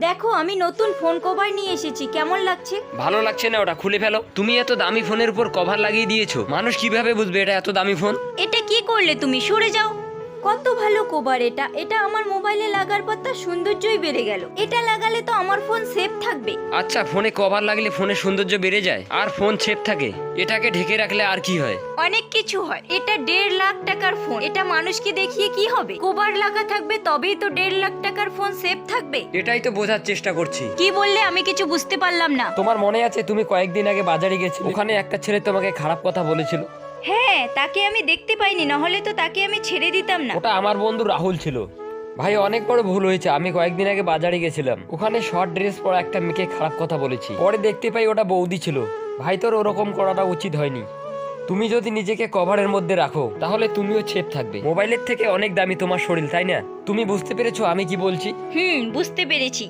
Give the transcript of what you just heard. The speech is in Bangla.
দেখো আমি নতুন ফোন কভার নিয়ে এসেছি, কেমন লাগছে? ভালো লাগছে না, ওটা খুলে ফেলো। তুমি এত দামি ফোনের উপর কভার লাগিয়ে দিয়েছো, মানুষ কিভাবে বুঝবে এটা এত দামি ফোন? এটা কি করলে তুমি? সরে যাও। কত ভালো কভার এটা, এটা আমার মোবাইলে লাগার পর তার সৌন্দর্যই বেড়ে গেল। এটা লাগালে তো আমার ফোন সেফ থাকবে। আচ্ছা, ফোনে কভার লাগলে ফোনের সৌন্দর্য বেড়ে যায় আর ফোন সেফ থাকে? এটাকে ঢেকে রাখলে আর কি হয়? অনেক কিছু হয়। এটা 1.5 লাখ টাকার ফোন, এটা মানুষকে দেখিয়ে কি হবে? কভার লাগা থাকবে তবেই তো 1.5 লাখ টাকার ফোন সেফ থাকবে। এটাই তো বোঝার চেষ্টা করছি। কি বললে? আমি কিছু বুঝতে পারলাম না। তোমার মনে আছে তুমি কয়েকদিন আগে বাজারে গেছিলে, ওখানে একটা ছেলে তোমাকে খারাপ কথা বলেছিল? হ্যাঁ, তাকে আমি দেখতে পাইনি, না হলে তো তাকে আমি ছেড়ে দিতাম না। ওটা আমার বন্ধু রাহুল ছিল। ভাই অনেক বড় ভুল হয়েছে, আমি কয়েকদিন আগে বাজারে গেছিলাম, ওখানে শর্ট ড্রেস পরা একটা মেয়েকে খারাপ কথা বলেছি, পরে দেখতে পাই ওটা বৌদি ছিল। ভাই তোর ওরকম করাটা উচিত হয়নি। তুমি যদি নিজেকে কভারের মধ্যে রাখো তাহলে তুমিও সেফ থাকবে। মোবাইলের থেকে অনেক দামি তোমার শরীর, তাই না? তুমি বুঝতে পেরেছো আমি কি বলছি? বুঝতে পেরেছি।